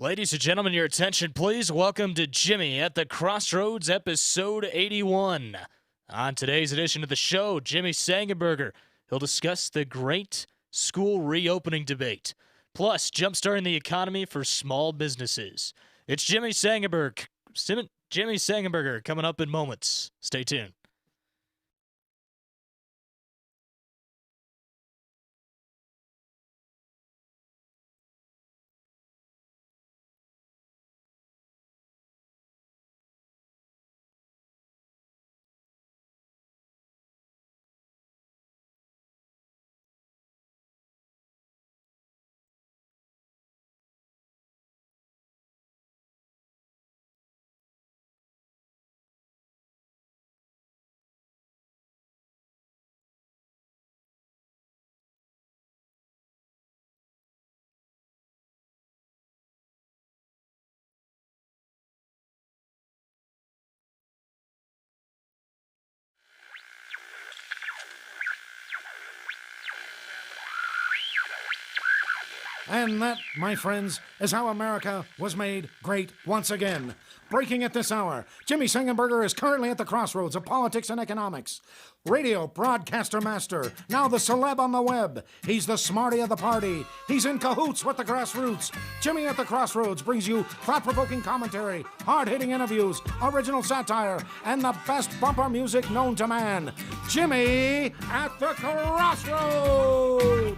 Ladies and gentlemen, your attention, please. Welcome to Jimmy at the Crossroads, episode 81. On today's edition of the show, Jimmy Sengenberger. He'll discuss the great school reopening debate, plus jumpstarting the economy for small businesses. It's Jimmy Sengenberger coming up in moments. Stay tuned. And that, my friends, is how America was made great once again. Breaking at this hour, Jimmy Sengenberger is currently at the crossroads of politics and economics. Radio broadcaster master, now the celeb on the web. He's the smarty of the party. He's in cahoots with the grassroots. Jimmy at the Crossroads brings you thought-provoking commentary, hard-hitting interviews, original satire, and the best bumper music known to man. Jimmy at the Crossroads!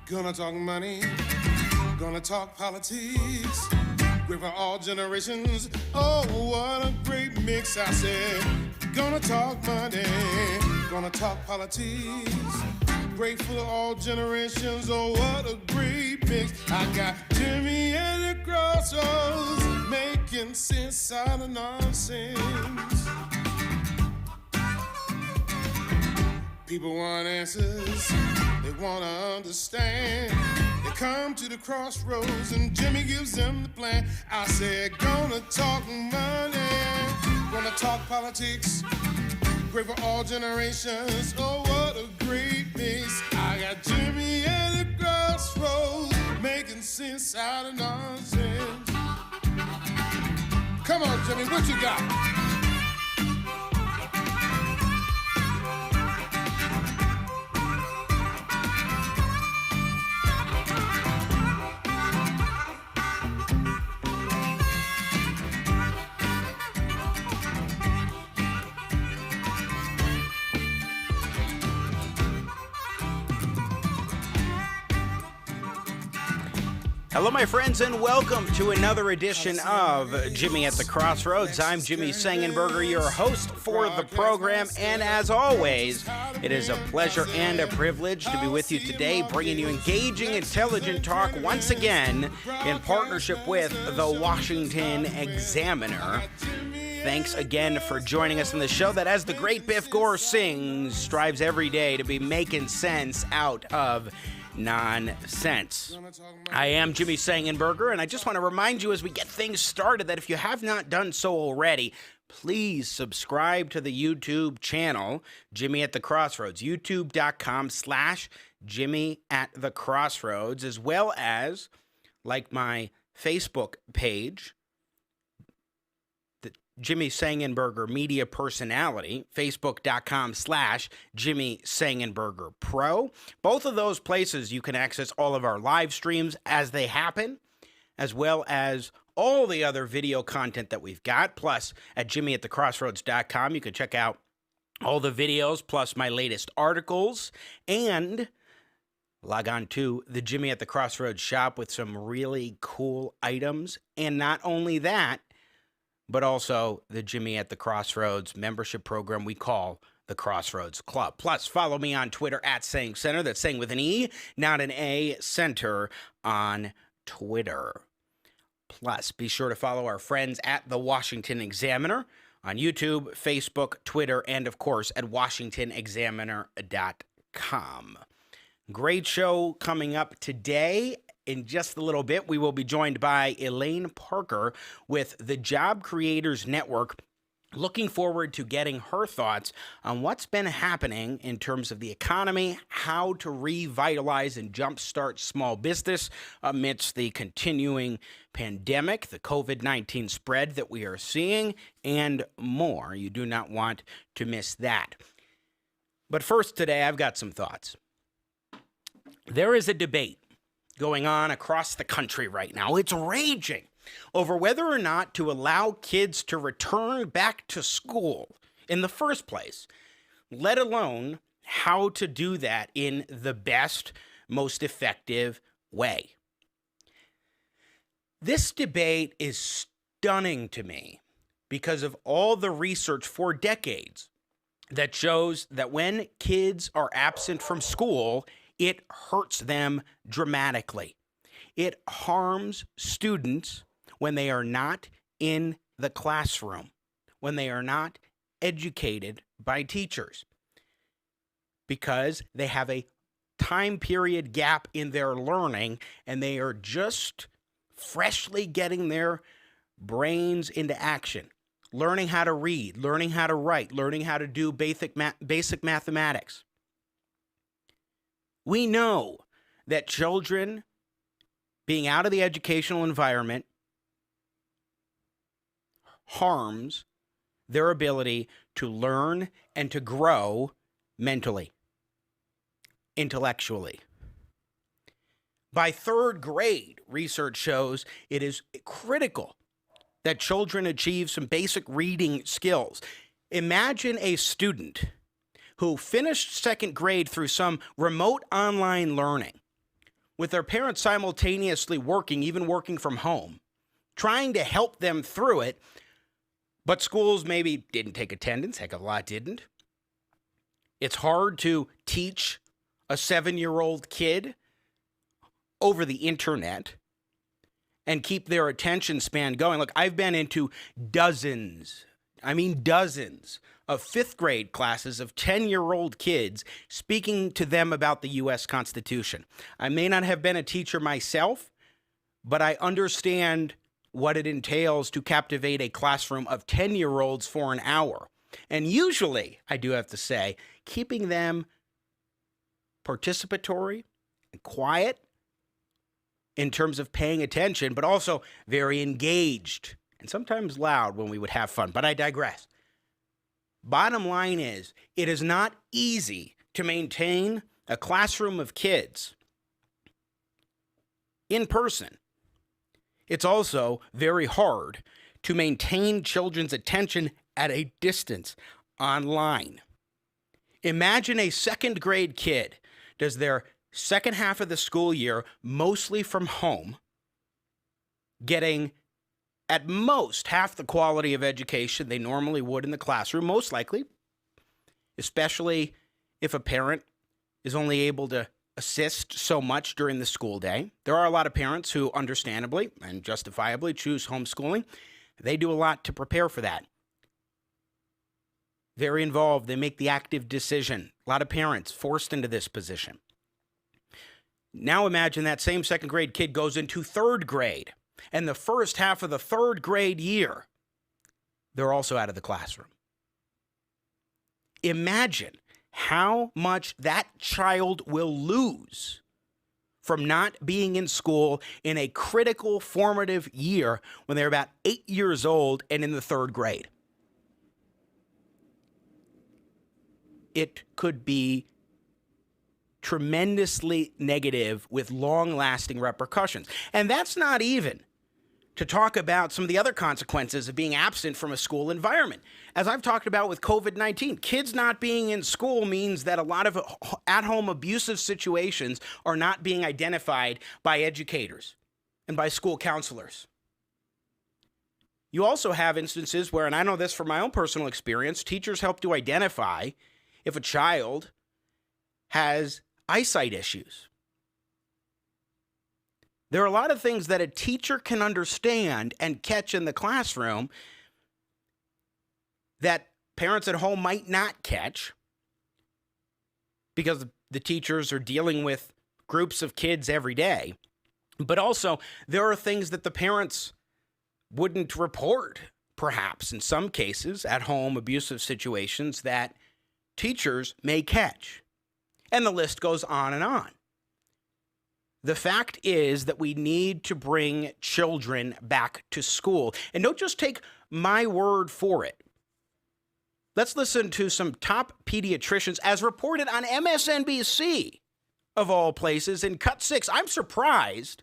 Gonna talk money, gonna talk politics, great for all generations. Oh, what a great mix, I said. Gonna talk money, gonna talk politics, great for all generations. Oh, what a great mix. I got Jimmy at the Crossroads, making sense out of nonsense. People want answers, they want to understand. They come to the crossroads and Jimmy gives them the plan. I said, gonna talk money, gonna talk politics, great for all generations. Oh, what a great mix. I got Jimmy at the crossroads, making sense out of nonsense. Come on, Jimmy, what you got? Hello, my friends, and welcome to another edition of Jimmy at the Crossroads. I'm Jimmy Sengenberger, your host for the program, and as always, it is a pleasure and a privilege to be with you today, bringing you engaging, intelligent talk once again in partnership with the Washington Examiner. Thanks again for joining us on the show that, as the great Biff Gore sings, strives every day to be making sense out of nonsense. I am Jimmy Sengenberger, and I just want to remind you as we get things started that if you have not done so already, please subscribe to the YouTube channel, Jimmy at the Crossroads, youtube.com/Jimmy at the Crossroads, as well as like my Facebook page, Jimmy Sengenberger Media Personality, facebook.com/Jimmy Sengenberger Pro. Both of those places you can access all of our live streams as they happen, as well as all the other video content that we've got. Plus, at jimmyatthecrossroads.com, you can check out all the videos, plus my latest articles, and log on to the Jimmy at the Crossroads shop with some really cool items. And not only that, but also the Jimmy at the Crossroads membership program we call the Crossroads Club. Plus, follow me on Twitter at Sang Center. That's Sang with an E, not an A, Center on Twitter. Plus, be sure to follow our friends at the Washington Examiner on YouTube, Facebook, Twitter, and of course at WashingtonExaminer.com. Great show coming up today. In just a little bit, we will be joined by Elaine Parker with the Job Creators Network Looking forward to getting her thoughts on what's been happening in terms of the economy, how to revitalize and jumpstart small business amidst the continuing pandemic, the COVID-19 spread that we are seeing, and more. You do not want to miss that. But first today, I've got some thoughts. There is a debate going on across the country right now. It's raging over whether or not to allow kids to return back to school in the first place, let alone how to do that in the best, most effective way. This debate is stunning to me because of all the research for decades that shows that when kids are absent from school, it hurts them dramatically. It harms students when they are not in the classroom, when they are not educated by teachers, because they have a time period gap in their learning and they are just freshly getting their brains into action, learning how to read, learning how to write, learning how to do basic mathematics. We know that children being out of the educational environment harms their ability to learn and to grow mentally, intellectually. By third grade, research shows it is critical that children achieve some basic reading skills. Imagine a student who finished second grade through some remote online learning, with their parents simultaneously working, even working from home, trying to help them through it, but schools maybe didn't take attendance, heck of a lot didn't. It's hard to teach a 7-year-old kid over the internet and keep their attention span going. Look, I've been into dozens of fifth grade classes of 10-year-old kids speaking to them about the U.S. Constitution. I may not have been a teacher myself, but I understand what it entails to captivate a classroom of 10-year-olds for an hour. And usually, I do have to say, keeping them participatory and quiet in terms of paying attention, but also very engaged and sometimes loud when we would have fun. But I digress. Bottom line is, it is not easy to maintain a classroom of kids in person. It's also very hard to maintain children's attention at a distance online. Imagine a second grade kid does their second half of the school year mostly from home, getting at most half the quality of education they normally would in the classroom, most likely, especially if a parent is only able to assist so much during the school day. There are a lot of parents who understandably and justifiably choose homeschooling. They do a lot to prepare for that. Very involved. They make the active decision. A lot of parents forced into this position. Now imagine that same second grade kid goes into third grade, and the first half of the third grade year, they're also out of the classroom. Imagine how much that child will lose from not being in school in a critical formative year when they're about 8 years old and in the third grade. It could be tremendously negative with long-lasting repercussions. And that's not even to talk about some of the other consequences of being absent from a school environment. As I've talked about with COVID-19, kids not being in school means that a lot of at-home abusive situations are not being identified by educators and by school counselors. You also have instances where, and I know this from my own personal experience, teachers help to identify if a child has eyesight issues. There are a lot of things that a teacher can understand and catch in the classroom that parents at home might not catch because the teachers are dealing with groups of kids every day. But also, there are things that the parents wouldn't report perhaps in some cases, at-home abusive situations that teachers may catch. And the list goes on and on. The fact is that we need to bring children back to school. And don't just take my word for it. Let's listen to some top pediatricians as reported on MSNBC, of all places, in Cut 6. I'm surprised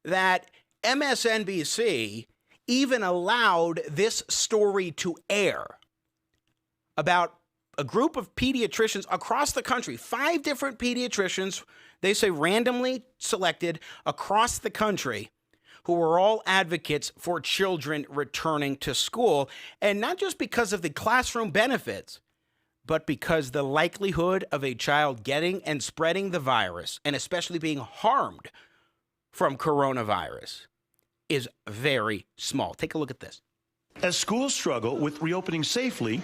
that MSNBC even allowed this story to air about a group of pediatricians across the country, 5 different pediatricians, they say randomly selected across the country, who were all advocates for children returning to school. And not just because of the classroom benefits, but because the likelihood of a child getting and spreading the virus, and especially being harmed from coronavirus, is very small. Take a look at this. As schools struggle with reopening safely,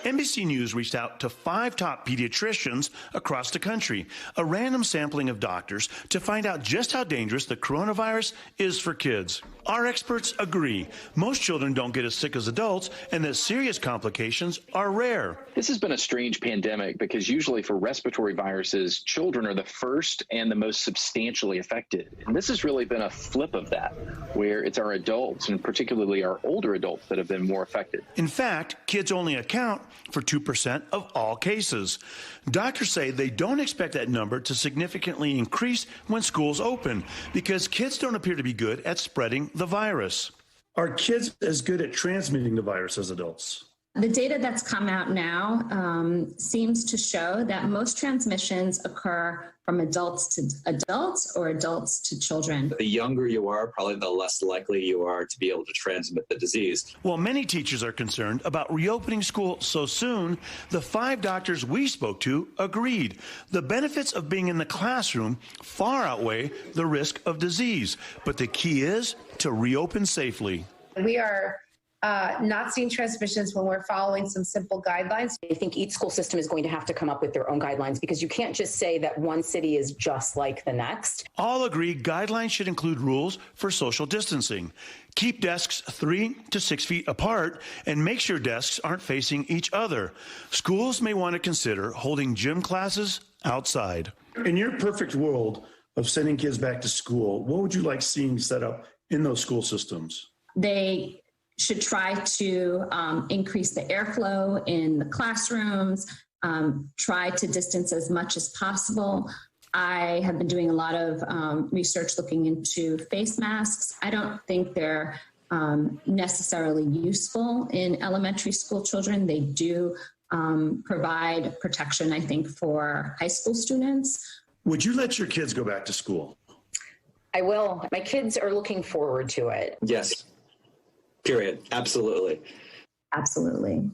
NBC News reached out to 5 top pediatricians across the country, a random sampling of doctors, to find out just how dangerous the coronavirus is for kids. Our experts agree most children don't get as sick as adults and that serious complications are rare. This has been a strange pandemic because usually for respiratory viruses, children are the first and the most substantially affected. And this has really been a flip of that, where it's our adults, and particularly our older adults, that have been more affected. In fact, kids only account for 2% of all cases. Doctors say they don't expect that number to significantly increase when schools open because kids don't appear to be good at spreading the virus. Are kids as good at transmitting the virus as adults? The data that's come out now seems to show that most transmissions occur from adults to adults or adults to children. The younger you are, probably the less likely you are to be able to transmit the disease. While many teachers are concerned about reopening school so soon, the 5 doctors we spoke to agreed. The benefits of being in the classroom far outweigh the risk of disease. But the key is to reopen safely. We are not seeing transmissions when we're following some simple guidelines. I think each school system is going to have to come up with their own guidelines because you can't just say that one city is just like the next. All agree guidelines should include rules for social distancing. Keep desks 3 to 6 feet apart and make sure desks aren't facing each other. Schools may want to consider holding gym classes outside. In your perfect world of sending kids back to school, what would you like seeing set up in those school systems? They should try to increase the airflow in the classrooms, try to distance as much as possible. I have been doing a lot of research looking into face masks. I don't think they're necessarily useful in elementary school children. They do provide protection, I think, for high school students. Would you let your kids go back to school? I will. My kids are looking forward to it. Yes. Period. Absolutely. Absolutely.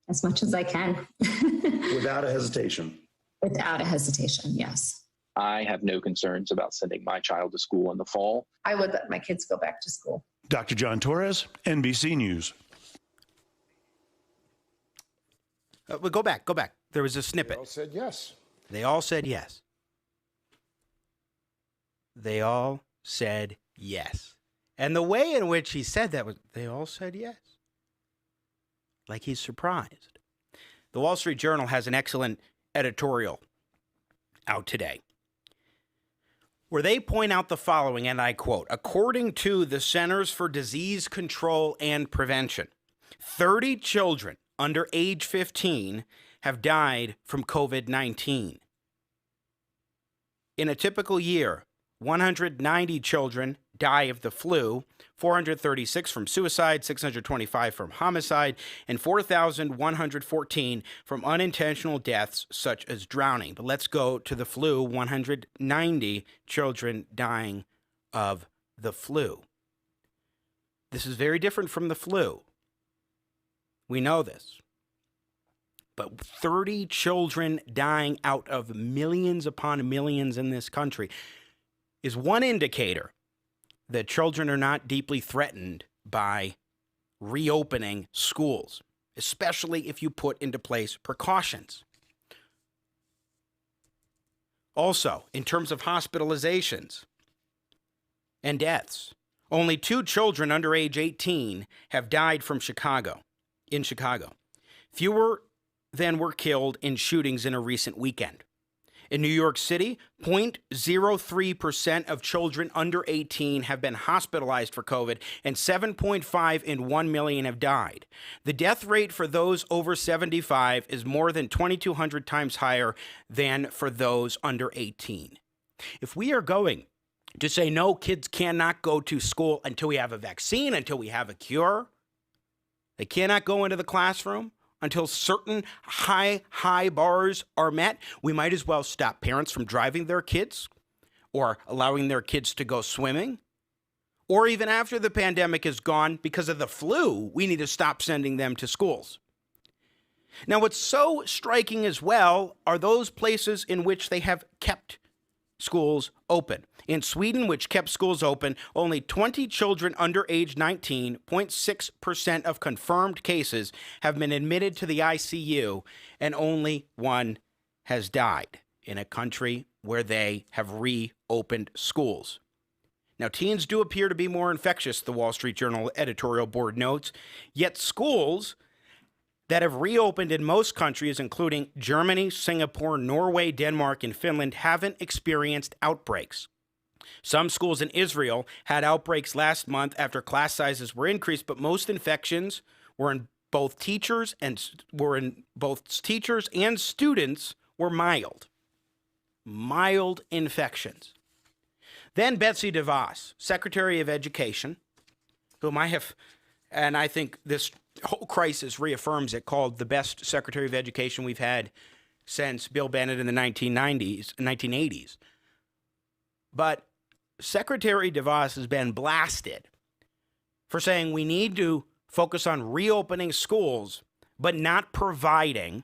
As much as I can. Without a hesitation. Without a hesitation, yes. I have no concerns about sending my child to school in the fall. I would let my kids go back to school. Dr. John Torres, NBC News. Go back. There was a snippet. They all said yes. They all said yes. They all said yes. And the way in which he said that was, they all said yes. Like he's surprised. The Wall Street Journal has an excellent editorial out today where they point out the following, and I quote, according to the Centers for Disease Control and Prevention, 30 children under age 15 have died from COVID-19. In a typical year, 190 children die of the flu, 436 from suicide, 625 from homicide, and 4,114 from unintentional deaths such as drowning. But let's go to the flu, 190 children dying of the flu. This is very different from the flu. We know this. But 30 children dying out of millions upon millions in this country is one indicator that children are not deeply threatened by reopening schools, especially if you put into place precautions. Also, in terms of hospitalizations and deaths, Only 2 children under age 18 have died in Chicago. Fewer than were killed in shootings in a recent weekend. In New York City, 0.03% of children under 18 have been hospitalized for COVID, and 7.5 in 1 million have died. The death rate for those over 75 is more than 2,200 times higher than for those under 18. If we are going to say no, kids cannot go to school until we have a vaccine, until we have a cure, they cannot go into the classroom until certain high bars are met, we might as well stop parents from driving their kids or allowing their kids to go swimming. Or even after the pandemic is gone, because of the flu, we need to stop sending them to schools. Now, what's so striking as well are those places in which they have kept schools open. In Sweden, which kept schools open, only 20 children under age 19, 0.6% of confirmed cases, have been admitted to the ICU, and only 1 has died in a country where they have reopened schools. Now, teens do appear to be more infectious, the Wall Street Journal editorial board notes, yet schools that have reopened in most countries, including Germany, Singapore, Norway, Denmark, and Finland, haven't experienced outbreaks. Some schools in Israel had outbreaks last month after class sizes were increased, but most infections were in both teachers and students were mild. Mild infections. Then Betsy DeVos, Secretary of Education, whom I have, and I think this whole crisis reaffirms it, called the best Secretary of Education we've had since Bill Bennett in the 1980s. But Secretary DeVos has been blasted for saying we need to focus on reopening schools, but not providing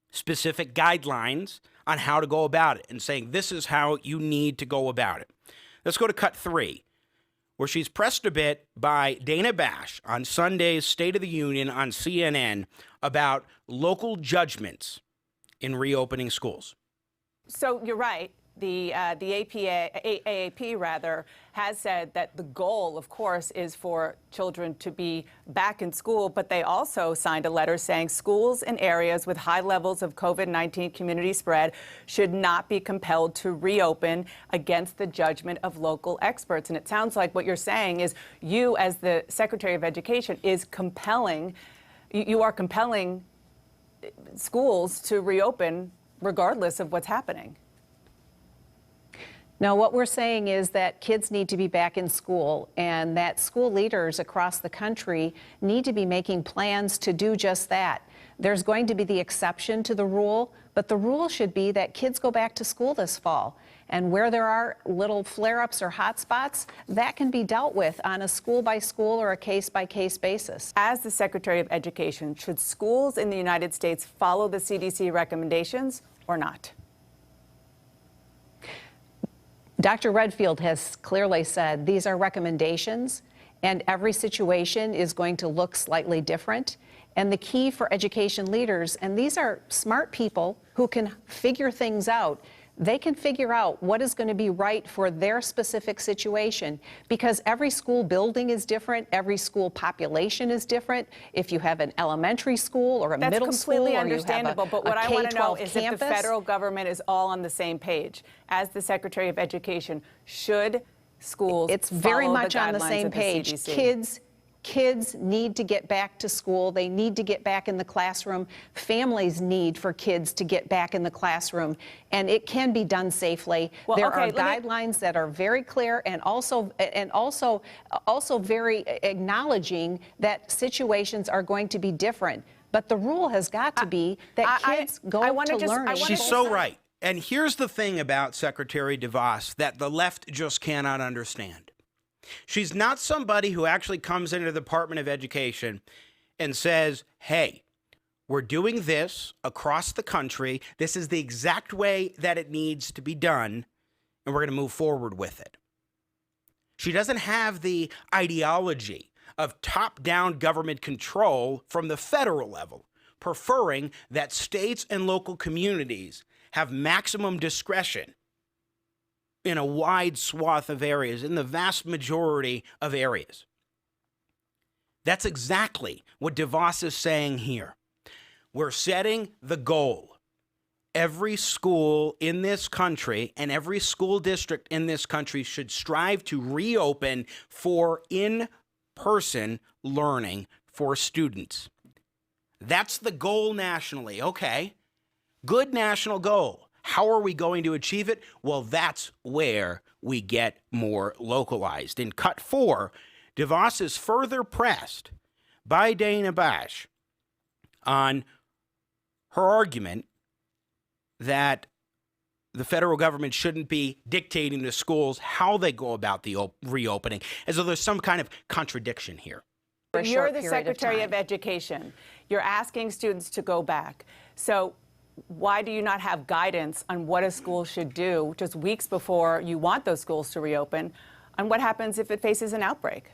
specific guidelines on how to go about it, and saying this is how you need to go about it. Let's go to cut 3, where she's pressed a bit by Dana Bash on Sunday's State of the Union on CNN about local judgments in reopening schools. So you're right. The AAP has said that the goal, of course, is for children to be back in school, but they also signed a letter saying schools in areas with high levels of COVID-19 community spread should not be compelled to reopen against the judgment of local experts. And it sounds like what you're saying is you, as the Secretary of Education, you are compelling schools to reopen regardless of what's happening. No, what we're saying is that kids need to be back in school, and that school leaders across the country need to be making plans to do just that. There's going to be the exception to the rule, but the rule should be that kids go back to school this fall. And where there are little flare-ups or hot spots, that can be dealt with on a school-by-school or a case-by-case basis. As the Secretary of Education, should schools in the United States follow the CDC recommendations or not? Dr. Redfield has clearly said these are recommendations, and every situation is going to look slightly different. And the key for education leaders, and these are smart people who can figure things out, they can figure out what is going to be right for their specific situation, because every school building is different, every school population is different. If you have an elementary school or a middle school, or you have a K-12 campus. That's completely understandable, but what I want to know is if the federal government is all on the same page. As the Secretary of Education, should schools It's very follow much the on the guidelines same of the page. CDC? Kids need to get back to school. They need to get back in the classroom. Families need for kids to get back in the classroom, and it can be done safely. Well, there okay, are guidelines that are very clear, and also very acknowledging that situations are going to be different. But the rule has got to be that kids go to learn. She's so right. And here's the thing about Secretary DeVos that the left just cannot understand. She's not somebody who actually comes into the Department of Education and says, hey, we're doing this across the country. This is the exact way that it needs to be done, and we're going to move forward with it. She doesn't have the ideology of top-down government control from the federal level, preferring that states and local communities have maximum discretion in a wide swath of areas, in the vast majority of areas. That's exactly what DeVos is saying here. We're setting the goal. Every school in this country and every school district in this country should strive to reopen for in-person learning for students. That's the goal nationally. Okay, good national goal. How are we going to achieve it? Well, that's where we get more localized. In cut 4, DeVos is further pressed by Dana Bash on her argument that the federal government shouldn't be dictating to schools how they go about the reopening, as though there's some kind of contradiction here. You're the Secretary of Education. You're asking students to go back. So why do you not have guidance on what a school should do just weeks before you want those schools to reopen, on what happens if it faces an outbreak?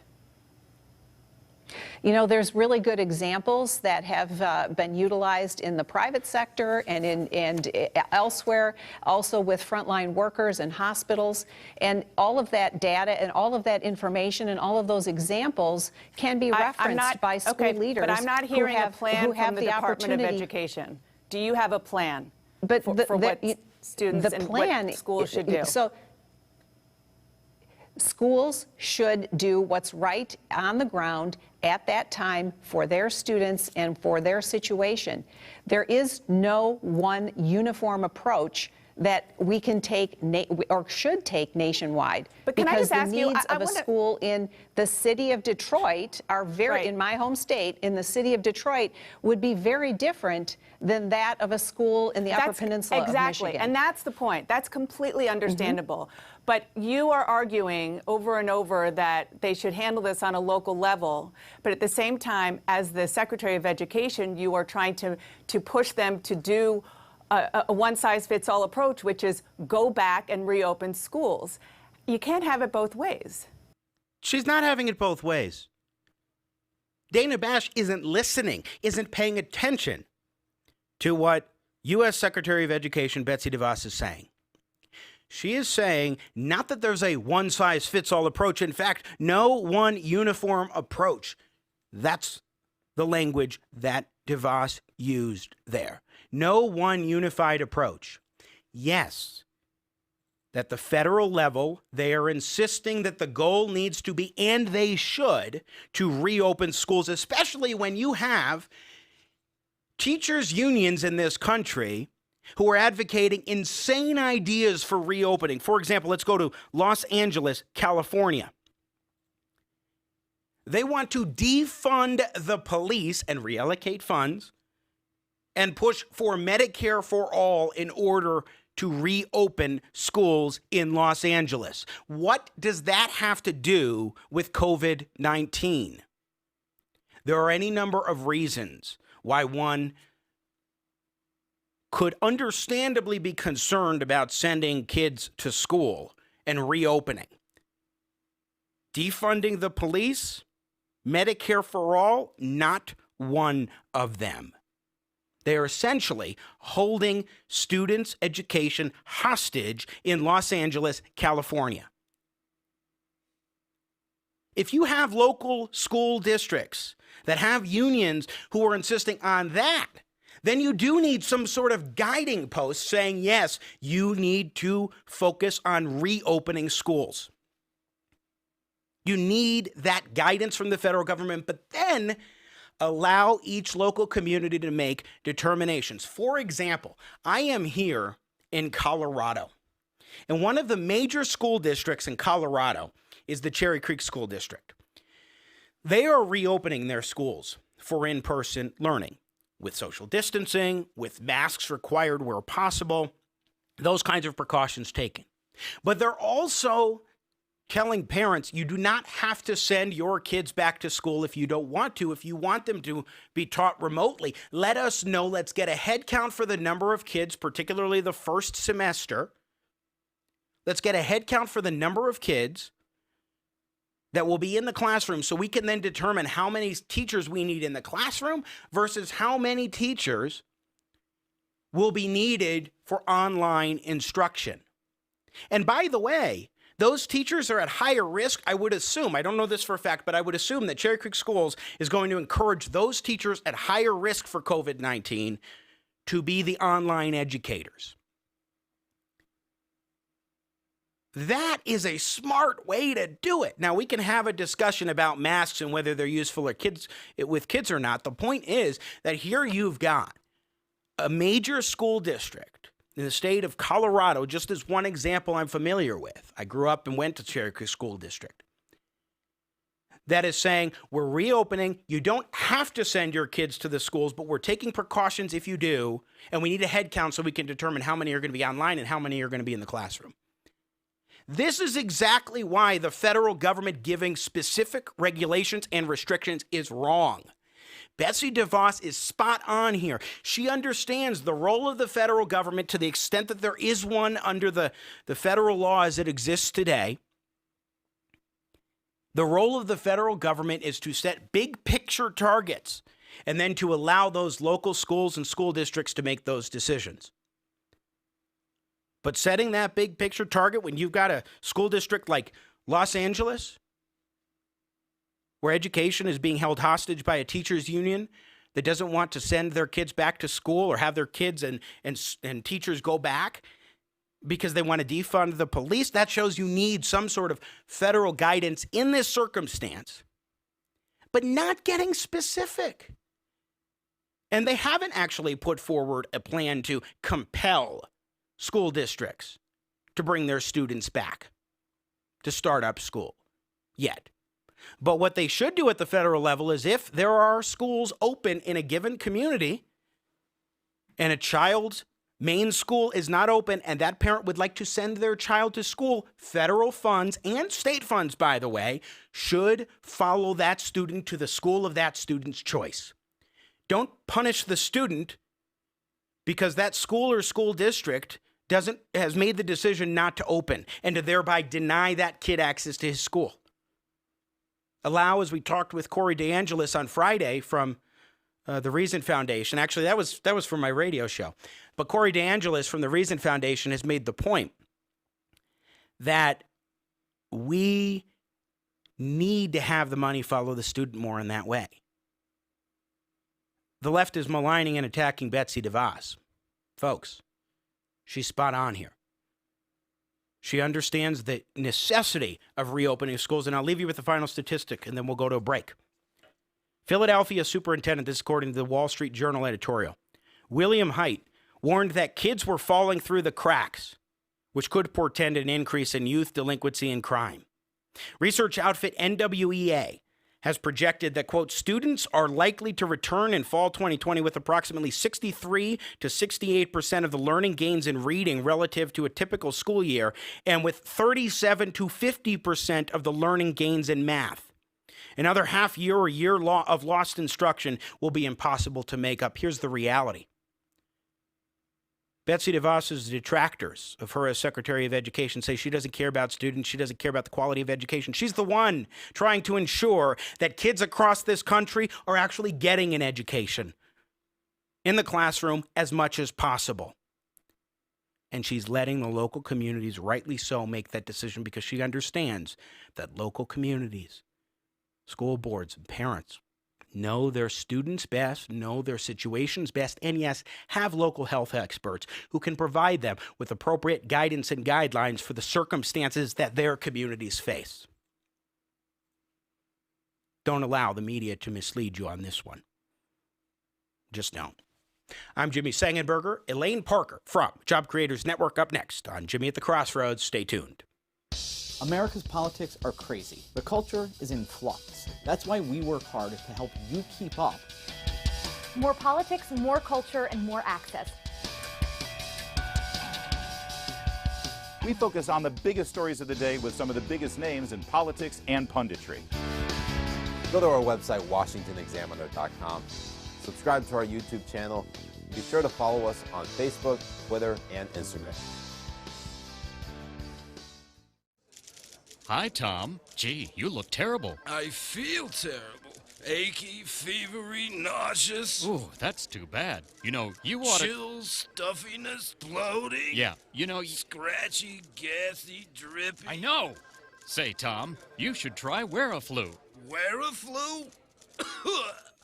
You know, there's really good examples that have been utilized in the private sector and elsewhere, also with frontline workers and hospitals. And all of that data and all of that information and all of those examples can be referenced by school leaders. But I'm not hearing a plan from the Department of Education. Do you have a plan for what students and what schools should do? So schools should do what's right on the ground at that time for their students and for their situation. There is no one uniform approach that we can take or should take nationwide, but can because I just the ask needs you, of a school in the city of Detroit are very, in my home state, in the city of Detroit, would be very different than that of a school in the Upper Peninsula of Michigan. Exactly, and that's the point. That's completely understandable. But you are arguing over and over that they should handle this on a local level, but at the same time, as the Secretary of Education, you are trying to push them to do a one-size-fits-all approach, which is go back and reopen schools. You can't have it both ways. She's not having it both ways. Dana Bash isn't listening, isn't paying attention to what U.S. Secretary of Education Betsy DeVos is saying. She is saying not that there's a one-size-fits-all approach. In fact, no one uniform approach. That's the language that DeVos used there. No one unified approach. Yes, at the federal level, they are insisting that the goal needs to be, and they should, to reopen schools, especially when you have teachers' unions in this country who are advocating insane ideas for reopening. For example, let's go to Los Angeles, California. They want to defund the police and reallocate funds and push for Medicare for all in order to reopen schools in Los Angeles. What does that have to do with COVID-19? There are any number of reasons why one could understandably be concerned about sending kids to school and reopening. Defunding the police, Medicare for all, not one of them. They are essentially holding students' education hostage in Los Angeles, California. If you have local school districts that have unions who are insisting on that, then you do need some sort of guiding post saying, yes, you need to focus on reopening schools. You need that guidance from the federal government, but then allow each local community to make determinations. For example, I am here in Colorado, and one of the major school districts in Colorado is the Cherry Creek School District. They are reopening their schools for in-person learning with social distancing, with masks required where possible, those kinds of precautions taken. But they're also telling parents, you do not have to send your kids back to school if you don't want to. If you want them to be taught remotely, let us know. Let's get a head count for the number of kids, particularly the first semester. Let's get a head count for the number of kids that will be in the classroom so we can then determine how many teachers we need in the classroom versus how many teachers will be needed for online instruction. And by the way, those teachers are at higher risk, I would assume. I don't know this for a fact, but I would assume that Cherry Creek Schools is going to encourage those teachers at higher risk for COVID-19 to be the online educators. That is a smart way to do it. Now, we can have a discussion about masks and whether they're useful with kids or not. The point is that here you've got a major school district in the state of Colorado, just as one example I'm familiar with. I grew up and went to Cherry Creek School District. That is saying, we're reopening. You don't have to send your kids to the schools, but we're taking precautions if you do. And we need a head count so we can determine how many are going to be online and how many are going to be in the classroom. This is exactly why the federal government giving specific regulations and restrictions is wrong. Betsy DeVos is spot on here. She understands the role of the federal government to the extent that there is one under the federal law as it exists today. The role of the federal government is to set big picture targets and then to allow those local schools and school districts to make those decisions. But setting that big picture target when you've got a school district like Los Angeles, where education is being held hostage by a teachers union that doesn't want to send their kids back to school or have their kids and teachers go back because they want to defund the police, that shows you need some sort of federal guidance in this circumstance, but not getting specific. And they haven't actually put forward a plan to compel school districts to bring their students back to start up school yet. But what they should do at the federal level is if there are schools open in a given community and a child's main school is not open and that parent would like to send their child to school, federal funds and state funds, by the way, should follow that student to the school of that student's choice. Don't punish the student because that school or school district has made the decision not to open and to thereby deny that kid access to his school. Allow, as we talked with Corey DeAngelis on Friday from the Reason Foundation. Actually, that was from my radio show. But Corey DeAngelis from the Reason Foundation has made the point that we need to have the money follow the student more in that way. The left is maligning and attacking Betsy DeVos. Folks, she's spot on here. She understands the necessity of reopening schools. And I'll leave you with the final statistic, and then we'll go to a break. Philadelphia superintendent, this is according to the Wall Street Journal editorial, William Haidt, warned that kids were falling through the cracks, which could portend an increase in youth delinquency and crime. Research outfit NWEA has projected that, quote, students are likely to return in fall 2020 with approximately 63 to 68% of the learning gains in reading relative to a typical school year, and with 37 to 50% of the learning gains in math. Another half year or year of lost instruction will be impossible to make up. Here's the reality. Betsy DeVos's detractors of her as Secretary of Education say she doesn't care about students. She doesn't care about the quality of education. She's the one trying to ensure that kids across this country are actually getting an education in the classroom as much as possible. And she's letting the local communities, rightly so, make that decision because she understands that local communities, school boards, and parents know their students best, know their situations best, and yes, have local health experts who can provide them with appropriate guidance and guidelines for the circumstances that their communities face. Don't allow the media to mislead you on this one. Just don't. I'm Jimmy Sengenberger. Elaine Parker from Job Creators Network up next on Jimmy at the Crossroads. Stay tuned. America's politics are crazy. The culture is in flux. That's why we work hard to help you keep up. More politics, more culture, and more access. We focus on the biggest stories of the day with some of the biggest names in politics and punditry. Go to our website, WashingtonExaminer.com. Subscribe to our YouTube channel. Be sure to follow us on Facebook, Twitter, and Instagram. Hi, Tom. Gee, you look terrible. I feel terrible. Achy, fevery, nauseous. Ooh, that's too bad. You know, you ought to... Chills, stuffiness, bloating. Yeah, you know... Scratchy, gassy, drippy. I know. Say, Tom, you should try Wearaflu. Wearaflu?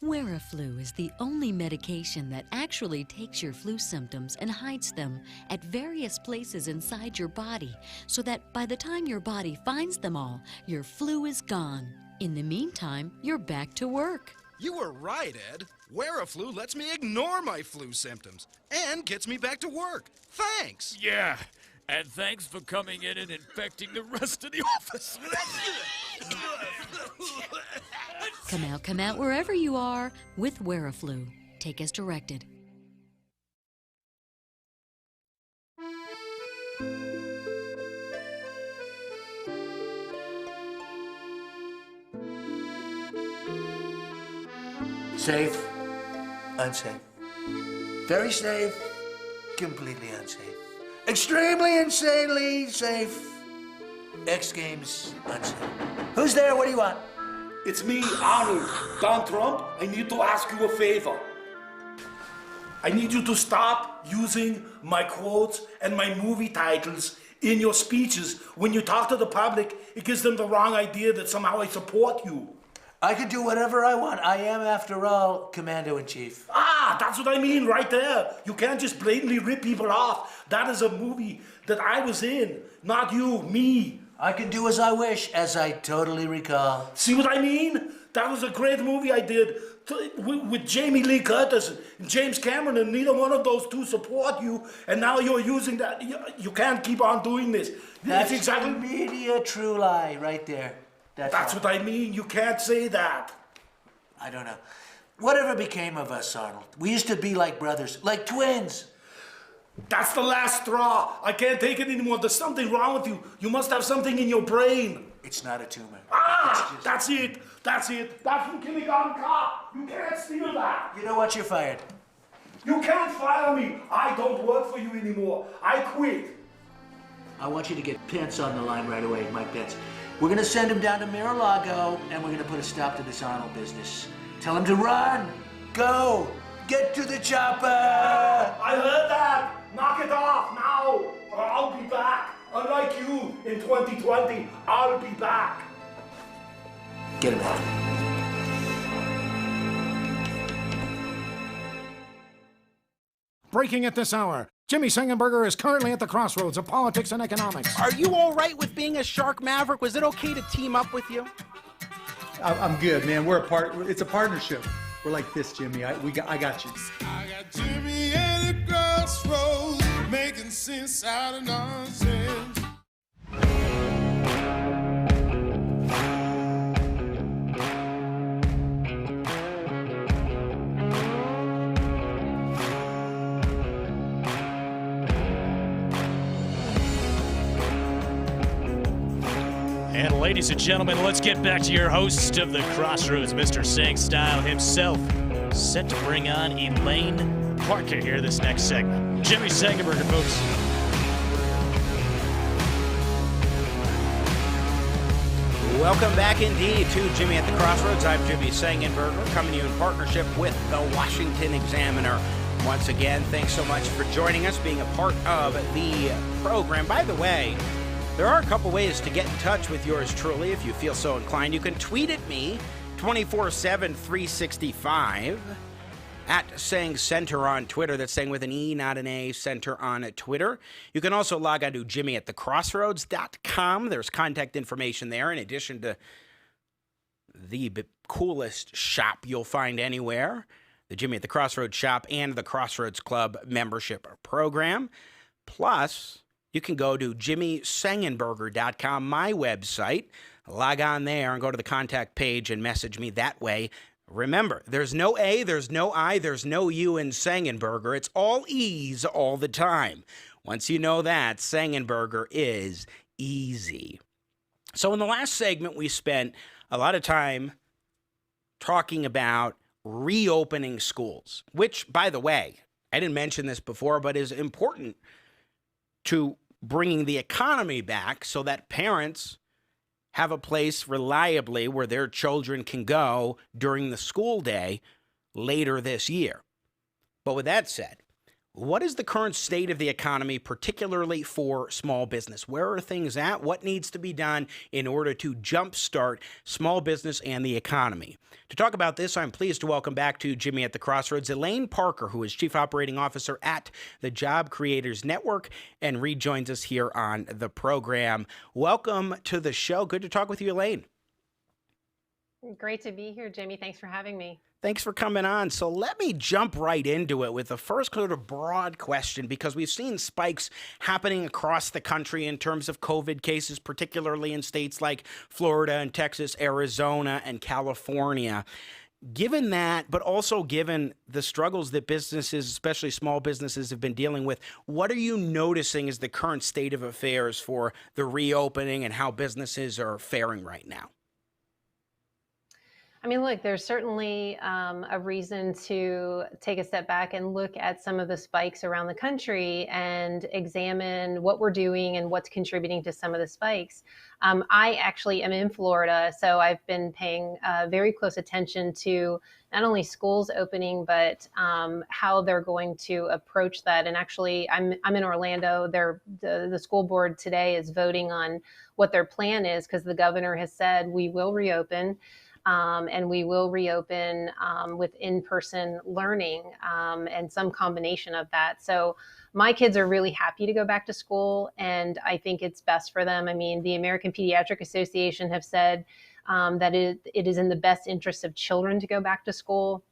Wearaflu is the only medication that actually takes your flu symptoms and hides them at various places inside your body so that by the time your body finds them all, your flu is gone. In the meantime, you're back to work. You were right, Ed. Wearaflu lets me ignore my flu symptoms and gets me back to work. Thanks. Yeah, and thanks for coming in and infecting the rest of the office. Come out wherever you are with Wearaflu. Take as directed. Safe, unsafe. Very safe, completely unsafe. Extremely insanely safe. X Games unsafe. Who's there? What do you want? It's me, Arnold. Don Trump, I need to ask you a favor. I need you to stop using my quotes and my movie titles in your speeches. When you talk to the public, it gives them the wrong idea that somehow I support you. I can do whatever I want. I am, after all, Commander-in-Chief. Ah, that's what I mean right there. You can't just blatantly rip people off. That is a movie that I was in, not you, me. I can do as I wish, as I totally recall. See what I mean? That was a great movie I did with Jamie Lee Curtis and James Cameron, and neither one of those two support you, and now you're using that. You can't keep on doing this. That's it's exactly media true lie right there. That's what I mean. You can't say that. I don't know. Whatever became of us, Arnold? We used to be like brothers, like twins. That's the last straw. I can't take it anymore. There's something wrong with you. You must have something in your brain. It's not a tumor. Ah, that's it. That's it. That's from Kindergarten Cop. You can't steal that. You know what? You're fired. You can't fire me. I don't work for you anymore. I quit. I want you to get Pence on the line right away, Mike Pence. We're going to send him down to Mar-a-Lago, and we're going to put a stop to this Arnold business. Tell him to run. Go. Get to the chopper. I heard that. Knock it off now, or I'll be back. Unlike you in 2020, I'll be back. Get him out. Breaking at this hour, Jimmy Sengenberger is currently at the crossroads of politics and economics. Are you all right with being a shark maverick? Was it okay to team up with you? I'm good, man. We're a part. It's a partnership. We're like this, Jimmy. I got you. I got Jimmy at the crossroads, making sense out of nonsense. And ladies and gentlemen, let's get back to your host of the Crossroads, Mr. Sang Style himself, set to bring on Elaine Parker here this next segment. Jimmy Sengenberger, folks. Welcome back indeed to Jimmy at the Crossroads. I'm Jimmy Sengenberger, coming to you in partnership with the Washington Examiner. Once again, thanks so much for joining us, being a part of the program. By the way, there are a couple ways to get in touch with yours truly if you feel so inclined. You can tweet at me 24/7, 365 at Sang Center on Twitter. That's saying with an E, not an A, Center on Twitter. You can also log on to jimmyatthecrossroads.com. There's contact information there in addition to the coolest shop you'll find anywhere, the Jimmy at the Crossroads shop and the Crossroads Club membership program. Plus, you can go to jimmysengenberger.com, my website. Log on there and go to the contact page and message me that way. Remember, there's no A, there's no I, there's no U in Sengenberger. It's all E's all the time. Once you know that, Sengenberger is easy. So in the last segment, we spent a lot of time talking about reopening schools, which, by the way, I didn't mention this before, but is important to bringing the economy back so that parents have a place reliably where their children can go during the school day later this year. But with that said, what is the current state of the economy, particularly for small business? Where are things at? What needs to be done in order to jumpstart small business and the economy? To talk about this, I'm pleased to welcome back to Jimmy at the Crossroads, Elaine Parker, who is Chief Operating Officer at the Job Creators Network, and rejoins us here on the program. Welcome to the show. Good to talk with you, Elaine. Great to be here, Jimmy. Thanks for having me. Thanks for coming on. So let me jump right into it with the first sort of broad question, because we've seen spikes happening across the country in terms of COVID cases, particularly in states like Florida and Texas, Arizona, and California. Given that, but also given the struggles that businesses, especially small businesses, have been dealing with, what are you noticing as the current state of affairs for the reopening and how businesses are faring right now? I mean, look, there's certainly a reason to take a step back and look at some of the spikes around the country and examine what we're doing and what's contributing to some of the spikes. I actually am in Florida, so I've been paying very close attention to not only schools opening, but how they're going to approach that. And actually, I'm in Orlando. The school board today is voting on what their plan is, because the governor has said we will reopen. And we will reopen with in-person learning and some combination of that. So my kids are really happy to go back to school, and I think it's best for them. I mean, the American Pediatric Association have said that it is in the best interest of children to go back to school.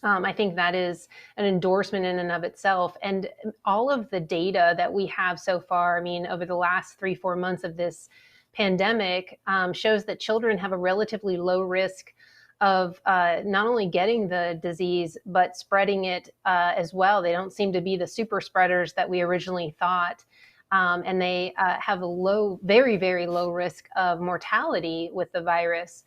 I think that is an endorsement in and of itself. And all of the data that we have so far, I mean, over the last 3-4 months of this pandemic shows that children have a relatively low risk of not only getting the disease, but spreading it as well. They don't seem to be the super spreaders that we originally thought. And they have a low, very, very low risk of mortality with the virus.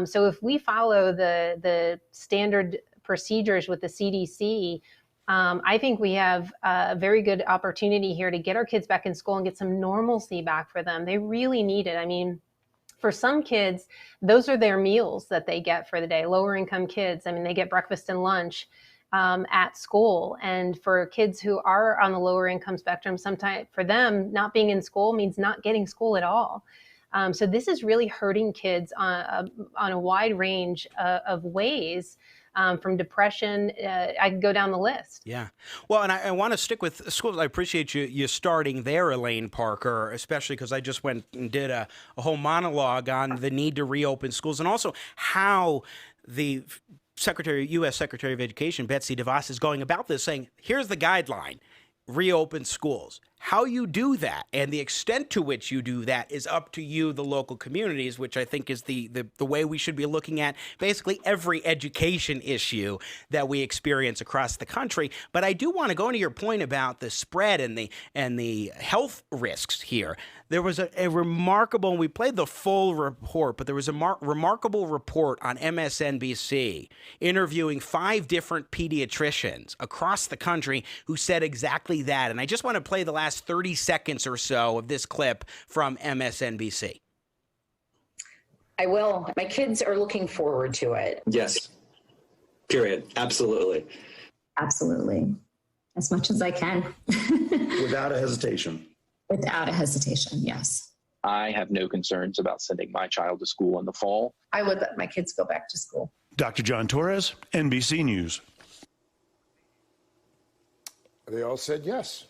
So if we follow the standard procedures with the CDC, I think we have a very good opportunity here to get our kids back in school and get some normalcy back for them. They really need it. I mean, for some kids, those are their meals that they get for the day. Lower income kids, I mean, they get breakfast and lunch at school. And for kids who are on the lower income spectrum, sometimes for them, not being in school means not getting school at all. So this is really hurting kids on a wide range of ways. From depression, I could go down the list. Yeah. Well, and I want to stick with schools. I appreciate you starting there, Elaine Parker, especially because I just went and did a whole monologue on the need to reopen schools, and also how the U.S. Secretary of Education, Betsy DeVos, is going about this, saying, here's the guideline, reopen schools. How you do that and the extent to which you do that is up to you, the local communities, which I think is the way we should be looking at basically every education issue that we experience across the country. But I do want to go into your point about the spread and the health risks here. There was a remarkable, and we played the full report, but there was a remarkable report on MSNBC interviewing 5 different pediatricians across the country who said exactly that. And I just want to play the last 30 seconds or so of this clip from MSNBC. I will. My kids are looking forward to it. Yes. Period. Absolutely. Absolutely. As much as I can. Without a hesitation. Without a hesitation, yes. I have no concerns about sending my child to school in the fall. I would let my kids go back to school. Dr. John Torres, NBC News. They all said yes.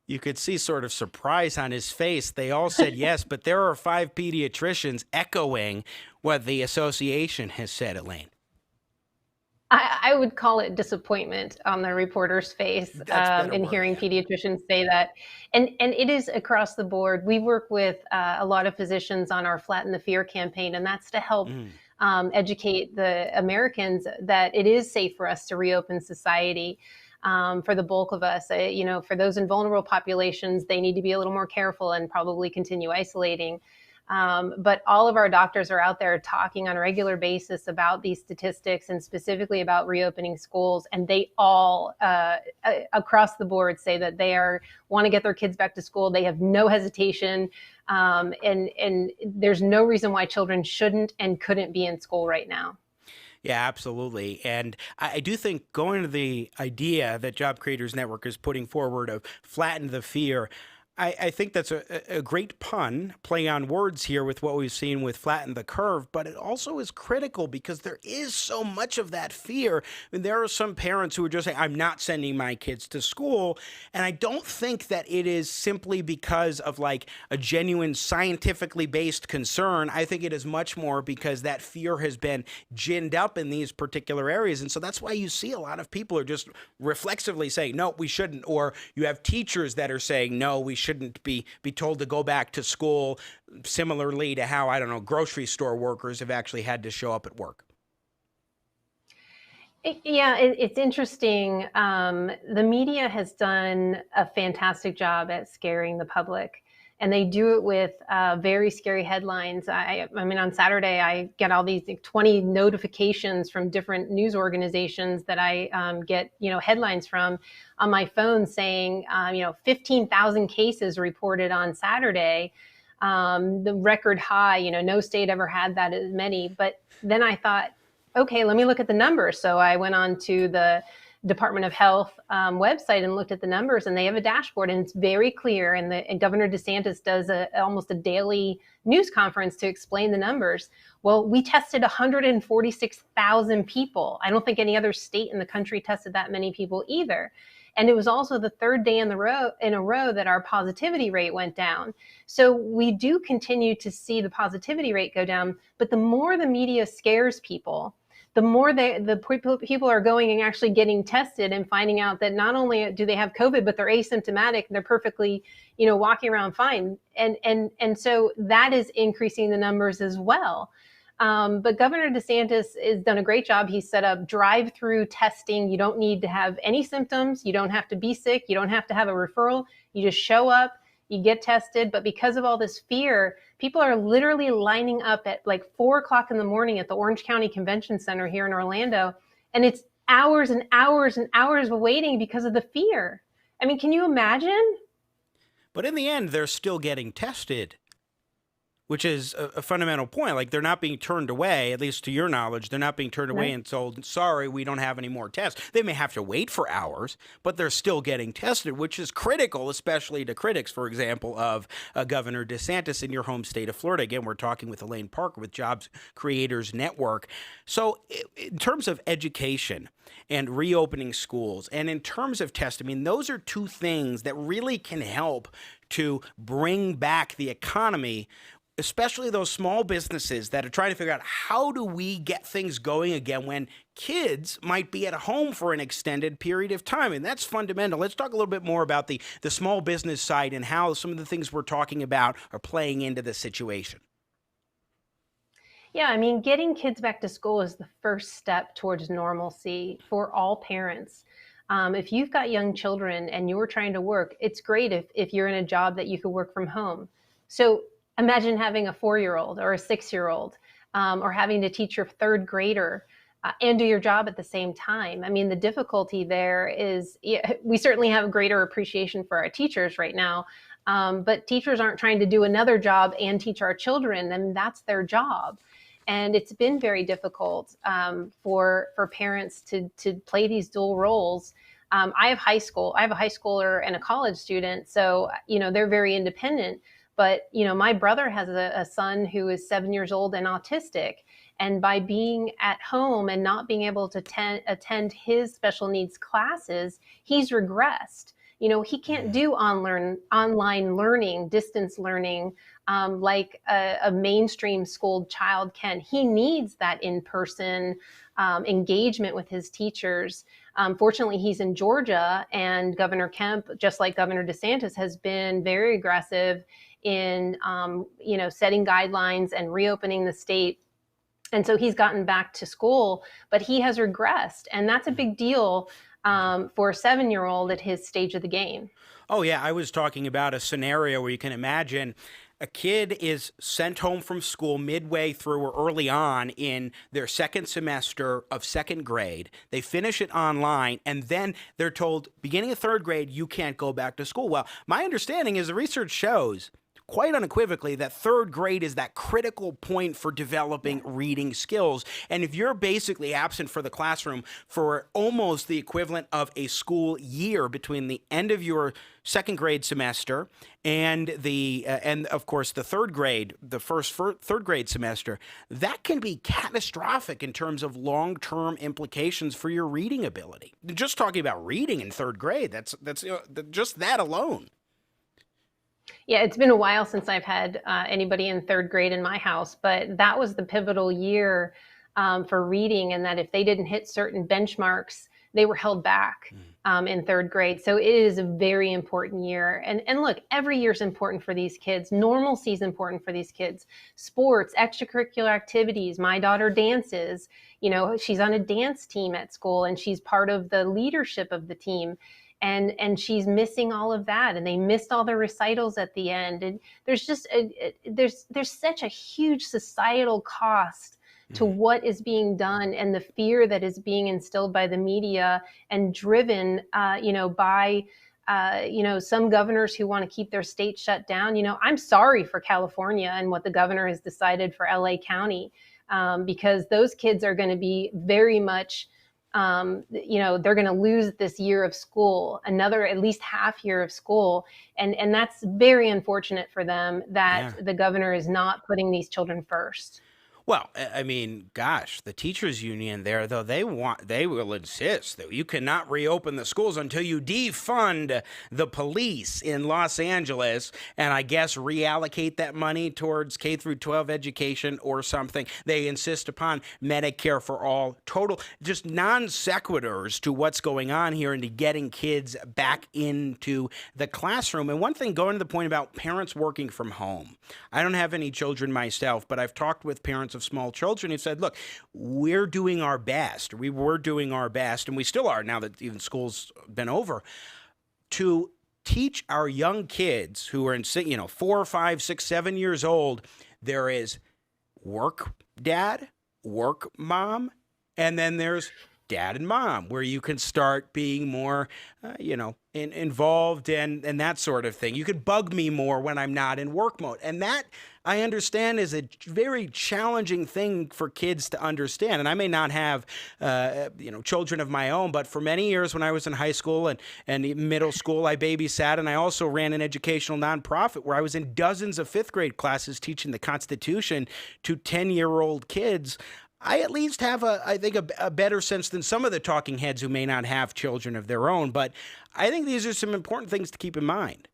You could see sort of surprise on his face. They all said yes, but there are 5 pediatricians echoing what the association has said, Elaine. I would call it disappointment on the reporter's face in hearing pediatricians say that. And it is across the board. We work with a lot of physicians on our Flatten the Fear campaign, and that's to help educate the Americans that it is safe for us to reopen society. For the bulk of us, for those in vulnerable populations, they need to be a little more careful and probably continue isolating. But all of our doctors are out there talking on a regular basis about these statistics and specifically about reopening schools. And they all, across the board, say that they want to get their kids back to school. They have no hesitation. And there's no reason why children shouldn't and couldn't be in school right now. Yeah, absolutely. And I do think going to the idea that Job Creators Network is putting forward of flatten the fear, I think that's a great pun, play on words here with what we've seen with flatten the curve, but it also is critical because there is so much of that fear. And there are some parents who are just saying, I'm not sending my kids to school. And I don't think that it is simply because of like a genuine scientifically based concern. I think it is much more because that fear has been ginned up in these particular areas. And so that's why you see a lot of people are just reflexively saying, no, we shouldn't. Or you have teachers that are saying, no, we shouldn't be told to go back to school, similarly to how, I don't know, grocery store workers have actually had to show up at work. It's interesting. The media has done a fantastic job at scaring the public, and they do it with very scary headlines. I mean, on Saturday, I get all these 20 notifications from different news organizations that I get, headlines from on my phone saying, 15,000 cases reported on Saturday, the record high, no state ever had that as many. But then I thought, okay, let me look at the numbers. So I went on to the Department of Health website and looked at the numbers, and they have a dashboard, and it's very clear. And Governor DeSantis does almost a daily news conference to explain the numbers. Well, we tested 146,000 people. I don't think any other state in the country tested that many people either. And it was also the third day in a row that our positivity rate went down. So we do continue to see the positivity rate go down, but the more the media scares people, the more the people are going and actually getting tested and finding out that not only do they have COVID, but they're asymptomatic and they're perfectly, walking around fine. And so that is increasing the numbers as well. But Governor DeSantis has done a great job. He's set up drive-through testing. You don't need to have any symptoms. You don't have to be sick. You don't have to have a referral. You just show up, you get tested. But because of all this fear, people are literally lining up at like 4 o'clock in the morning at the Orange County Convention Center here in Orlando. And it's hours and hours and hours of waiting because of the fear. I mean, can you imagine? But in the end, they're still getting tested, which is a fundamental point. Like, they're not being turned away, at least to your knowledge. They're not being turned away and told, sorry, we don't have any more tests. They may have to wait for hours, but they're still getting tested, which is critical, especially to critics, for example, of Governor DeSantis in your home state of Florida. Again, we're talking with Elaine Parker with Jobs Creators Network. So in terms of education and reopening schools, and in terms of tests, I mean, those are two things that really can help to bring back the economy, especially those small businesses that are trying to figure out how do we get things going again when kids might be at home for an extended period of time. And that's fundamental. Let's talk a little bit more about the small business side and how some of the things we're talking about are playing into this situation. Yeah, I mean, getting kids back to school is the first step towards normalcy for all parents. If you've got young children and you're trying to work, it's great if you're in a job that you could work from home. So imagine having a 4-year-old or a 6-year-old, or having to teach your third grader and do your job at the same time. I mean, the difficulty there is, we certainly have a greater appreciation for our teachers right now, but teachers aren't trying to do another job and teach our children, and that's their job. And it's been very difficult for parents to play these dual roles. I have a high schooler and a college student, so they're very independent. But, my brother has a son who is 7 years old and autistic. And by being at home and not being able to attend his special needs classes, he's regressed. He can't do online learning, distance learning, like a mainstream school child can. He needs that in-person engagement with his teachers. Fortunately, he's in Georgia, and Governor Kemp, just like Governor DeSantis, has been very aggressive in, setting guidelines and reopening the state. And so he's gotten back to school, but he has regressed. And that's a big deal for a 7-year-old at his stage of the game. Oh, yeah. I was talking about a scenario where you can imagine a kid is sent home from school midway through or early on in their second semester of second grade. They finish it online, and then they're told, beginning of third grade, you can't go back to school. Well, my understanding is the research shows quite unequivocally that third grade is that critical point for developing reading skills. And if you're basically absent for the classroom for almost the equivalent of a school year between the end of your second grade semester and and of course the third grade, the third grade semester, that can be catastrophic in terms of long-term implications for your reading ability. Just talking about reading in third grade, that's just that alone. Yeah, it's been a while since I've had anybody in third grade in my house, but that was the pivotal year for reading, and that if they didn't hit certain benchmarks, they were held back in third grade. So it is a very important year. And look, every year is important for these kids. Normalcy is important for these kids. Sports, extracurricular activities. My daughter dances. You know, she's on a dance team at school, and she's part of the leadership of the team. And she's missing all of that, and they missed all the recitals at the end. And there's just there's such a huge societal cost to what is being done, and the fear that is being instilled by the media and driven, by some governors who want to keep their state shut down. You know, I'm sorry for California and what the governor has decided for LA County, because those kids are going to be very much. They're going to lose this year of school, another at least half year of school. And that's very unfortunate for them that the governor is not putting these children first. Well, I mean, gosh, the teachers union there, though, they will insist that you cannot reopen the schools until you defund the police in Los Angeles and I guess reallocate that money towards K through 12 education or something. They insist upon Medicare for all, total, just non sequiturs to what's going on here and to getting kids back into the classroom. And one thing, going to the point about parents working from home, I don't have any children myself, but I've talked with parents of small children who said, look, we're doing our best. We were doing our best, and we still are now that even school's been over, to teach our young kids who are in 4, 5, 6, 7 years old, there is work dad, work mom, and then there's dad and mom, where you can start being more, involved and that sort of thing. You could bug me more when I'm not in work mode. And that, I understand, is a very challenging thing for kids to understand. And I may not have, children of my own, but for many years when I was in high school and middle school, I babysat, and I also ran an educational nonprofit where I was in dozens of fifth grade classes teaching the Constitution to 10-year-old kids. I at least have a better sense than some of the talking heads who may not have children of their own. But I think these are some important things to keep in mind.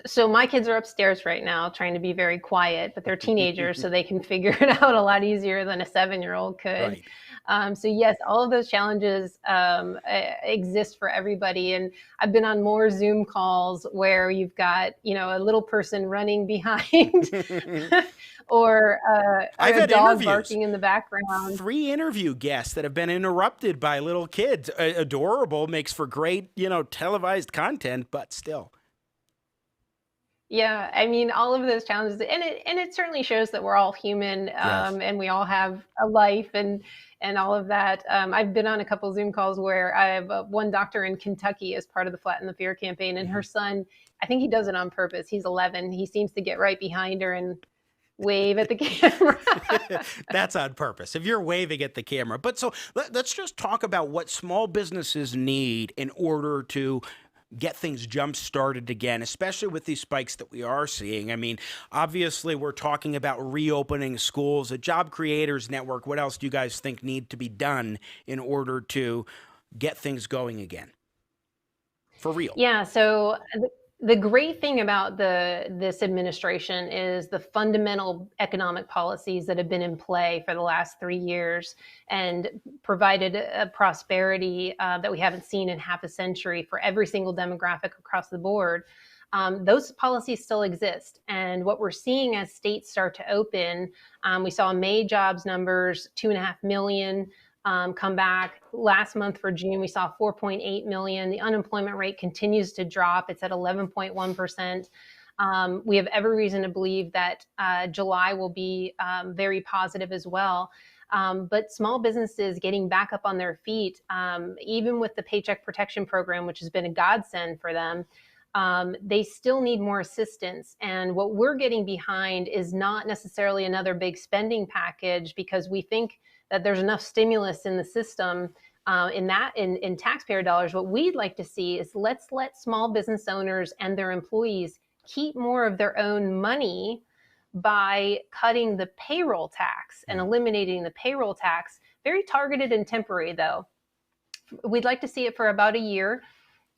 So my kids are upstairs right now trying to be very quiet, but they're teenagers, so they can figure it out a lot easier than a 7-year-old could. Right. So yes, all of those challenges exist for everybody. And I've been on more Zoom calls where you've got, a little person running behind or a dog barking in the background. 3 interview guests that have been interrupted by little kids. Adorable, makes for great, televised content, but still. Yeah, I mean, all of those challenges, and it certainly shows that we're all human, and we all have a life and all of that. I've been on a couple Zoom calls where I have one doctor in Kentucky as part of the Flatten the Fear campaign, and her son, I think he does it on purpose. He's 11. He seems to get right behind her and wave at the camera. That's on purpose, if you're waving at the camera. But so let's just talk about what small businesses need in order to get things jump-started again, especially with these spikes that we are seeing. I mean, obviously, we're talking about reopening schools, a job creators network. What else do you guys think need to be done in order to get things going again? For real. Yeah, so the great thing about this administration is the fundamental economic policies that have been in play for the last 3 years and provided a prosperity that we haven't seen in half a century for every single demographic across the board. Those policies still exist. And what we're seeing as states start to open, we saw May jobs numbers, 2.5 million. Come back. Last month for June, we saw 4.8 million. The unemployment rate continues to drop. It's at 11.1%. We have every reason to believe that July will be very positive as well. But small businesses getting back up on their feet, even with the Paycheck Protection Program, which has been a godsend for them, they still need more assistance. And what we're getting behind is not necessarily another big spending package, because we think that there's enough stimulus in the system in taxpayer dollars. What we'd like to see is let's let small business owners and their employees keep more of their own money by cutting the payroll tax and eliminating the payroll tax. Very targeted and temporary, though. We'd like to see it for about a year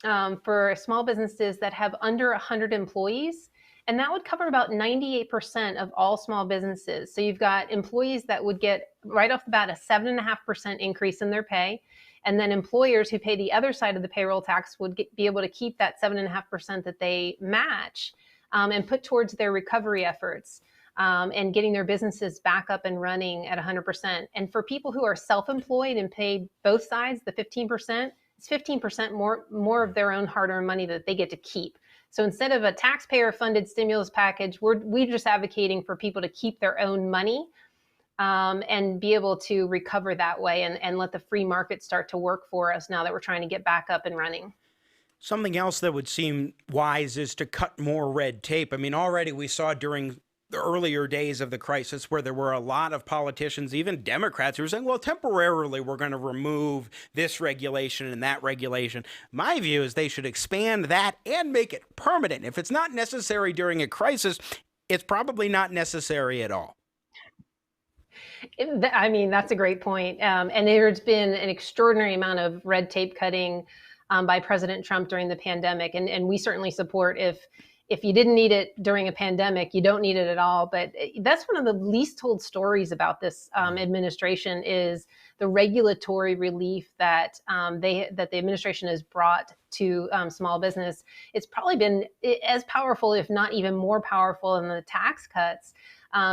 for small businesses that have under 100 employees. And that would cover about 98% of all small businesses. So you've got employees that would get right off the bat a 7.5% increase in their pay. And then employers who pay the other side of the payroll tax would be able to keep that 7.5% that they match and put towards their recovery efforts and getting their businesses back up and running at 100%. And for people who are self-employed and pay both sides, the 15%, it's 15% more of their own hard-earned money that they get to keep. So instead of a taxpayer-funded stimulus package, we're just advocating for people to keep their own money and be able to recover that way and let the free market start to work for us now that we're trying to get back up and running. Something else that would seem wise is to cut more red tape. I mean, already we saw during the earlier days of the crisis where there were a lot of politicians, even Democrats, who were saying, well, temporarily we're going to remove this regulation and that regulation. My view is they should expand that and make it permanent. If it's not necessary during a crisis, it's probably not necessary at all. I mean, that's a great point. And there's been an extraordinary amount of red tape cutting by President Trump during the pandemic. And we certainly support if you didn't need it during a pandemic, you don't need it at all. But that's one of the least told stories about this administration is the regulatory relief that the administration has brought to small business. It's probably been as powerful, if not even more powerful, than the tax cuts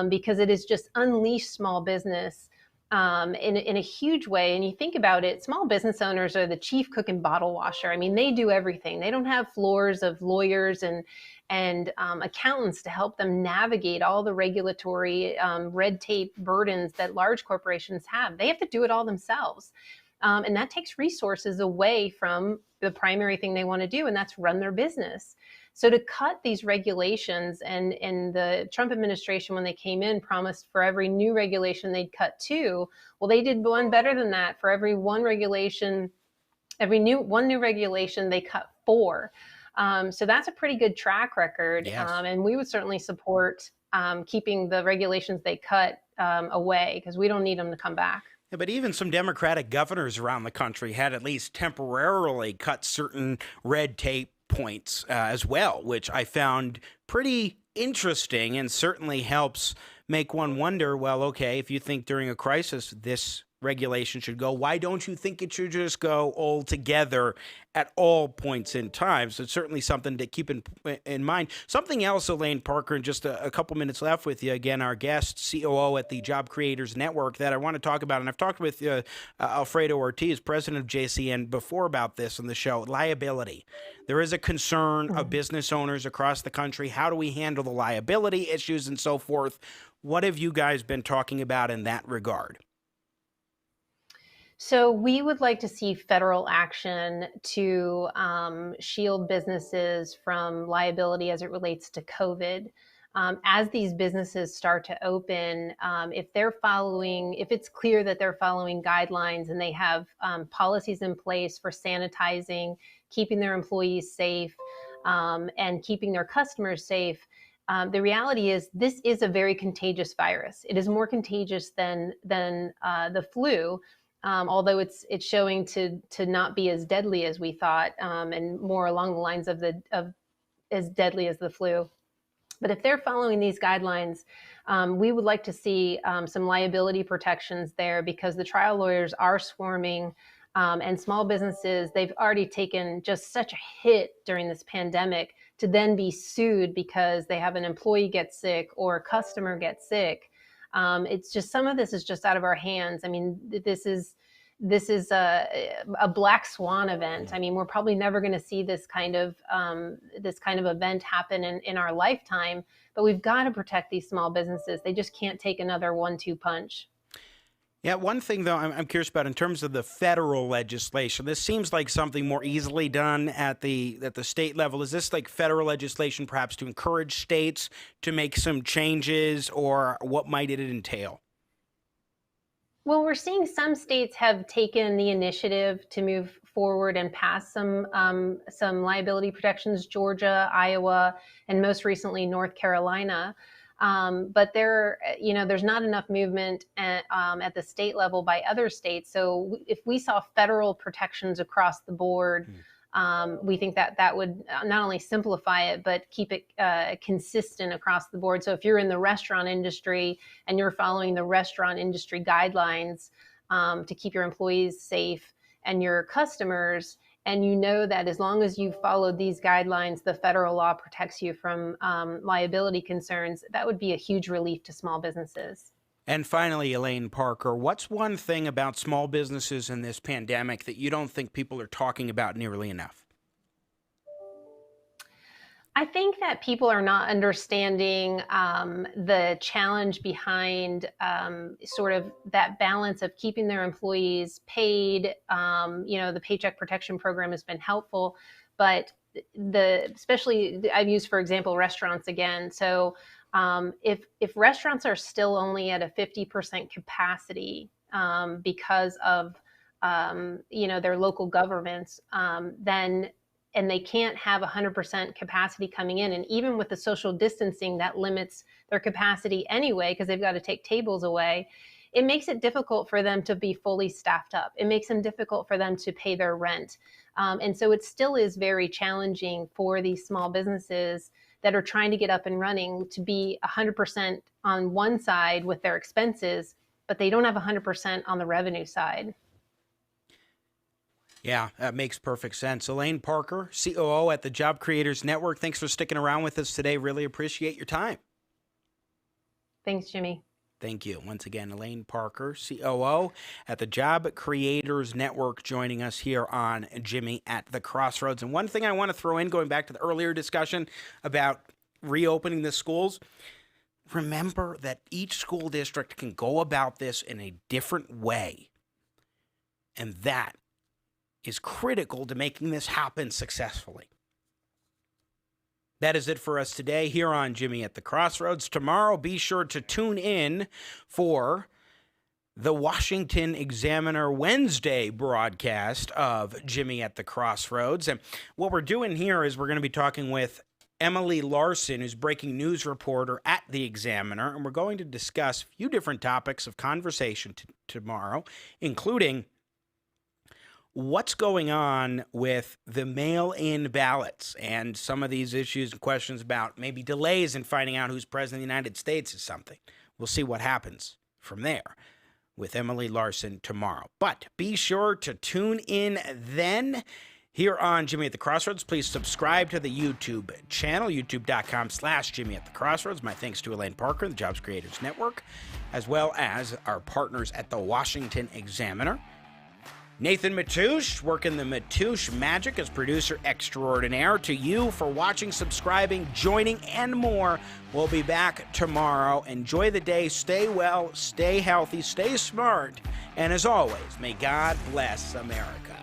because it has just unleashed small business in a huge way. And you think about it, small business owners are the chief cook and bottle washer. I mean, they do everything. They don't have floors of lawyers and accountants to help them navigate all the regulatory red tape burdens that large corporations have. They have to do it all themselves. And that takes resources away from the primary thing they want to do, and that's run their business. So to cut these regulations, and the Trump administration, when they came in, promised for every new regulation they'd cut 2. Well, they did one better than that. For every one new regulation, they cut 4. So that's a pretty good track record. Yes. And we would certainly support keeping the regulations they cut away, because we don't need them to come back. Yeah, but even some Democratic governors around the country had at least temporarily cut certain red tape points as well, which I found pretty interesting and certainly helps make one wonder, well, okay, if you think during a crisis this regulation should go, why don't you think it should just go all together at all points in time? So it's certainly something to keep in mind. Something else, Elaine Parker, and just a couple minutes left with you, again, our guest, COO at the Job Creators Network, that I want to talk about, and I've talked with Alfredo Ortiz, president of JCN, before about this on the show, liability. There is a concern of business owners across the country. How do we handle the liability issues and so forth? What have you guys been talking about in that regard? So we would like to see federal action to shield businesses from liability as it relates to COVID. As these businesses start to open, if it's clear that they're following guidelines and they have policies in place for sanitizing, keeping their employees safe, and keeping their customers safe, the reality is this is a very contagious virus. It is more contagious than the flu. Although it's showing to not be as deadly as we thought, and more along the lines of as deadly as the flu. But if they're following these guidelines, we would like to see some liability protections there, because the trial lawyers are swarming, and small businesses, they've already taken just such a hit during this pandemic to then be sued because they have an employee get sick or a customer get sick. It's just, some of this is just out of our hands. I mean, this is this is a black swan event. I mean, we're probably never going to see this kind of event happen in our lifetime, but we've got to protect these small businesses. They just can't take another 1-2 punch. Yeah, one thing, though, I'm curious about in terms of the federal legislation, this seems like something more easily done at the state level. Is this like federal legislation perhaps to encourage states to make some changes, or what might it entail? Well, we're seeing some states have taken the initiative to move forward and pass some liability protections, Georgia, Iowa, and most recently North Carolina. But there's not enough movement at the state level by other states. So if we saw federal protections across the board, we think that would not only simplify it, but keep it consistent across the board. So if you're in the restaurant industry and you're following the restaurant industry guidelines to keep your employees safe and your customers, and you know that as long as you followed these guidelines, the federal law protects you from liability concerns, that would be a huge relief to small businesses. And finally, Elaine Parker, what's one thing about small businesses in this pandemic that you don't think people are talking about nearly enough? I think that people are not understanding the challenge behind sort of that balance of keeping their employees paid. The Paycheck Protection Program has been helpful, but especially I've used, for example, restaurants again. So if restaurants are still only at a 50% capacity because of their local governments, and they can't have 100% capacity coming in. And even with the social distancing, that limits their capacity anyway, because they've got to take tables away. It makes it difficult for them to be fully staffed up. It makes it difficult for them to pay their rent. And so it still is very challenging for these small businesses that are trying to get up and running to be 100% on one side with their expenses, but they don't have 100% on the revenue side. Yeah, that makes perfect sense. Elaine Parker, COO at the Job Creators Network. Thanks for sticking around with us today. Really appreciate your time. Thanks, Jimmy. Thank you. Once again, Elaine Parker, COO at the Job Creators Network, joining us here on Jimmy at the Crossroads. And one thing I want to throw in, going back to the earlier discussion about reopening the schools, remember that each school district can go about this in a different way. And that is critical to making this happen successfully. That is it for us today here on Jimmy at the Crossroads. Tomorrow, be sure to tune in for the Washington Examiner Wednesday broadcast of Jimmy at the Crossroads. And what we're doing here is we're going to be talking with Emily Larson, who's breaking news reporter at the Examiner, and we're going to discuss a few different topics of conversation tomorrow, including what's going on with the mail-in ballots and some of these issues and questions about maybe delays in finding out who's president of the United States is something. We'll see what happens from there with Emily Larson tomorrow. But be sure to tune in then here on Jimmy at the Crossroads. Please subscribe to the YouTube channel, youtube.com/Jimmy at the Crossroads. My thanks to Elaine Parker, the Jobs Creators Network, as well as our partners at the Washington Examiner. Nathan Matoush, working the Matoush magic as producer extraordinaire. To you for watching, subscribing, joining, and more. We'll be back tomorrow. Enjoy the day. Stay well, stay healthy, stay smart. And as always, may God bless America.